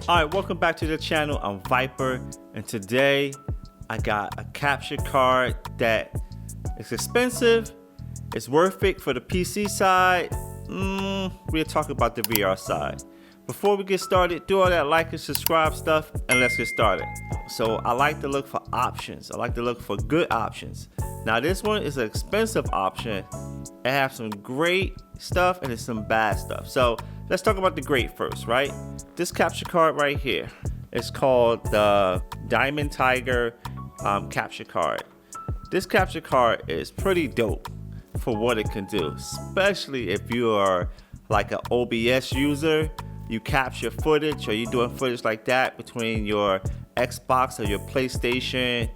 Alright, welcome back to the channel. I'm Viper, and today I got a capture card that is expensive. It's worth it for the PC side. We'll talk about the VR side. Before we get started, do all that like and subscribe stuff, and let's get started. So I like to look for options. I like to look for good options. Now this one is an expensive option. It has some great stuff and it's some bad stuff. So let's talk about the great first, right? This capture card right here is called the Diamond Tiger capture card. This capture card is pretty dope for what it can do, especially if you are like an OBS user. You capture footage, or you're doing footage like that between your Xbox or your PlayStation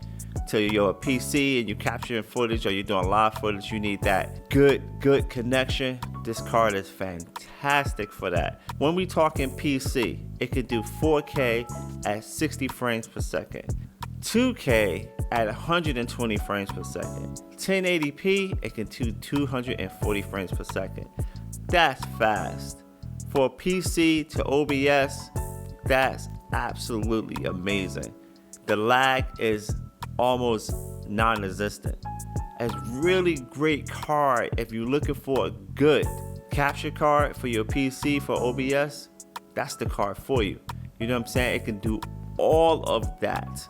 to your PC, and you capturing footage, or you're doing live footage. You need that good connection. This card is fantastic for that. When we talking PC, it could do 4K at 60 frames per second, 2K at 120 frames per second, 1080p, it can do 240 frames per second. That's fast. For PC to OBS, that's absolutely amazing. The lag is almost non-existent. It's really great card if you're looking for a good capture card for your PC for OBS. That's the card for you. You know what I'm saying? It can do all of that,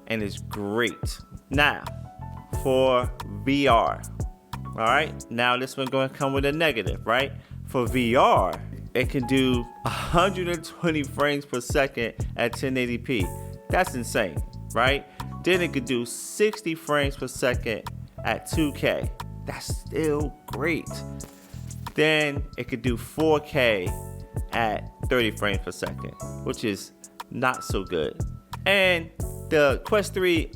and it's great. Now, for VR, all right. Now this one's going to come with a negative, right? For VR, it can do 120 frames per second at 1080p. That's insane, right? Then it could do 60 frames per second at 2K. That's still great. Then it could do 4K at 30 frames per second, which is not so good. And the Quest 3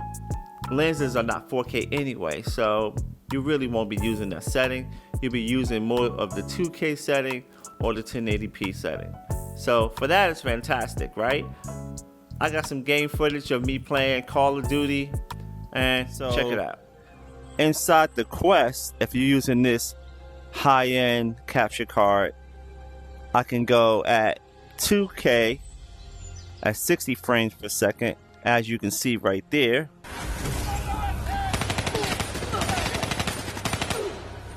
lenses are not 4K anyway, so you really won't be using that setting. You'll be using more of the 2K setting or the 1080p setting. So for that, it's fantastic, right? I got some game footage of me playing Call of Duty, and so check it out. Inside the Quest, if you're using this high-end capture card, I can go at 2K at 60 frames per second, as you can see right there.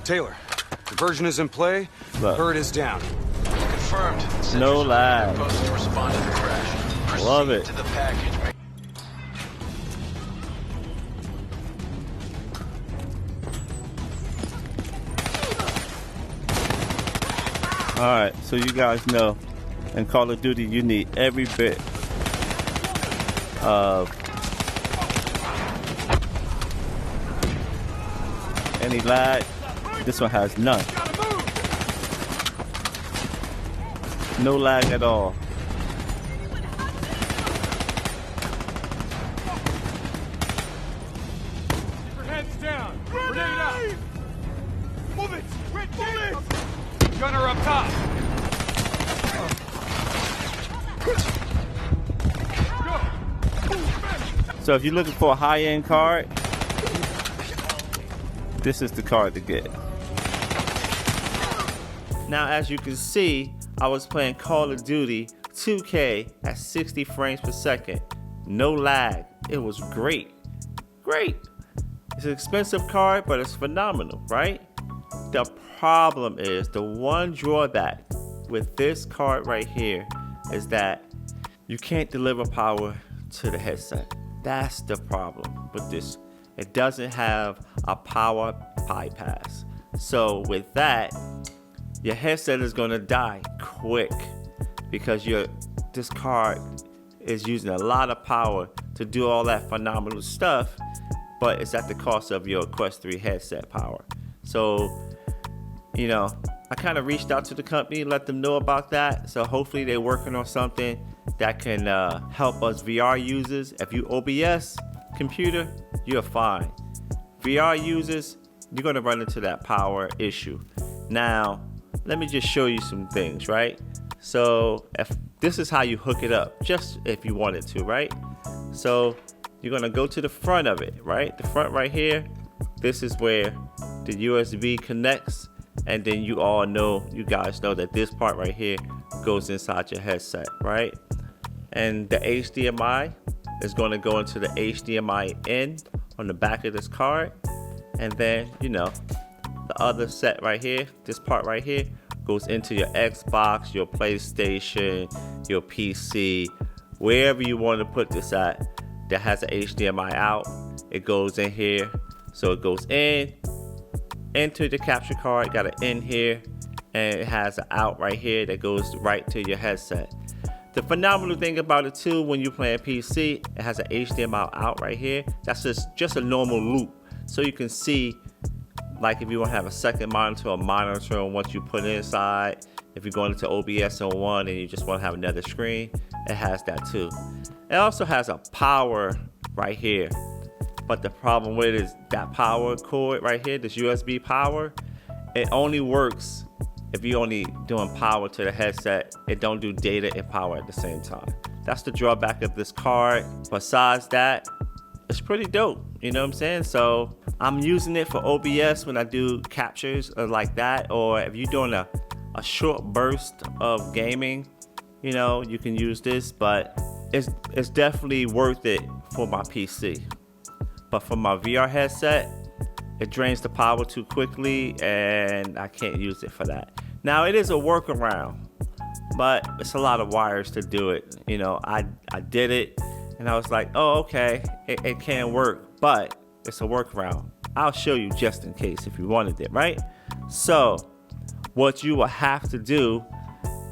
Taylor, conversion is in play. Look. Bird is down. Confirmed. No lag. Supposed to respond to the crash. Love it. To the package. Alright, so you guys know in Call of Duty you need every bit of any lag. This one has none. No lag at all. Keep your heads down. Grenade out. Move it. Move it. Gunner up top. So if you're looking for a high-end card, this is the card to get. Now, as you can see, I was playing Call of Duty 2K at 60 frames per second. No lag. It was great. Great. It's an expensive card, but it's phenomenal, right? The problem is, the one drawback with this card right here is that you can't deliver power to the headset. That's the problem with this. It doesn't have a power bypass. So with that, your headset is gonna die quick because this card is using a lot of power to do all that phenomenal stuff, but it's at the cost of your Quest 3 headset power. So, you know, I kind of reached out to the company, let them know about that. So hopefully they're working on something that can help us VR users. If you OBS computer, you're fine. VR users, you're gonna run into that power issue. Now, let me just show you some things, right? So if this is how you hook it up, just if you wanted to, right? So you're gonna go to the front of it, right? The front right here, this is where the USB connects, and then you guys know that this part right here goes inside your headset, right? And the HDMI is going to go into the HDMI in on the back of this card. And then, you know, the other set right here, this part right here, goes into your Xbox, your PlayStation, your PC, wherever you want to put this at that has an HDMI out. It goes in here. So it goes in, into the capture card, got an in here, and it has an out right here that goes right to your headset. The phenomenal thing about it too, when you're playing PC, it has an HDMI out right here. That's just a normal loop. So you can see, like if you want to have a second monitor or monitor on what you put inside, if you're going into OBS on one and you just want to have another screen, it has that too. It also has a power right here. But the problem with it is that power cord right here, this USB power, it only works if you're only doing power to the headset. It don't do data and power at the same time. That's the drawback of this card. Besides that, it's pretty dope. You know what I'm saying? So I'm using it for OBS when I do captures like that, or if you're doing a short burst of gaming, you know, you can use this, but it's definitely worth it for my PC. But for my VR headset, it drains the power too quickly and I can't use it for that. Now it is a workaround, but it's a lot of wires to do it. You know, I did it and I was like, oh, okay, it can work, but it's a workaround. I'll show you just in case if you wanted it, right? So what you will have to do,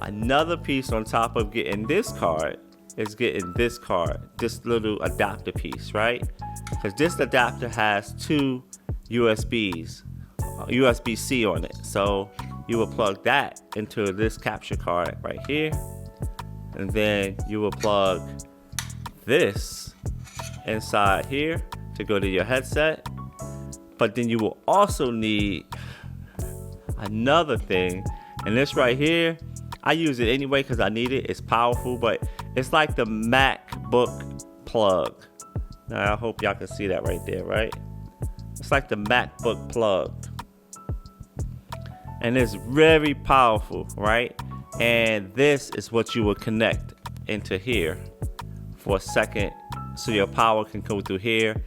another piece on top of getting this card, is getting this card, this little adapter piece, right? Because this adapter has two USB-C on it. So you will plug that into this capture card right here. And then you will plug this inside here to go to your headset. But then you will also need another thing. And this right here, I use it anyway because I need it. It's powerful, but it's like the MacBook plug. Now I hope y'all can see that right there, right? It's like the MacBook plug. And it's very powerful, right? And this is what you will connect into here for a second. So your power can go through here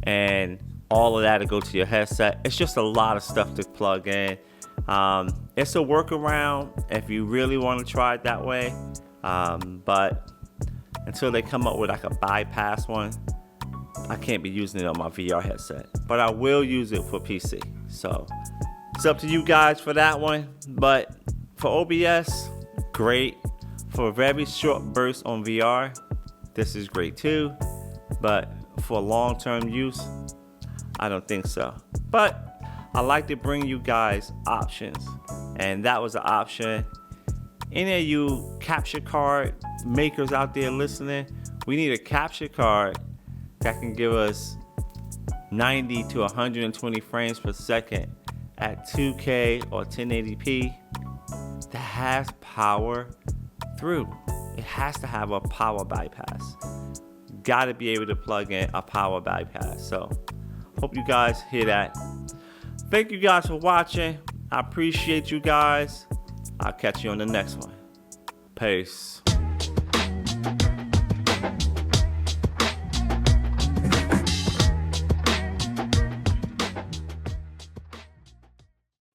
and all of that to go to your headset. It's just a lot of stuff to plug in. It's a workaround if you really want to try it that way. But until they come up with like a bypass one, I can't be using it on my VR headset. But I will use it for PC. So it's up to you guys for that one. But for OBS, great. For a very short burst on VR, this is great too. But for long-term use, I don't think so. But I like to bring you guys options, and that was an option. Any of you capture card makers out there listening, we need a capture card that can give us 90 to 120 frames per second at 2K or 1080p that has power through. It has to have a power bypass. Got to be able to plug in a power bypass. So hope you guys hear that. Thank you guys for watching. I appreciate you guys. I'll catch you on the next one. Peace.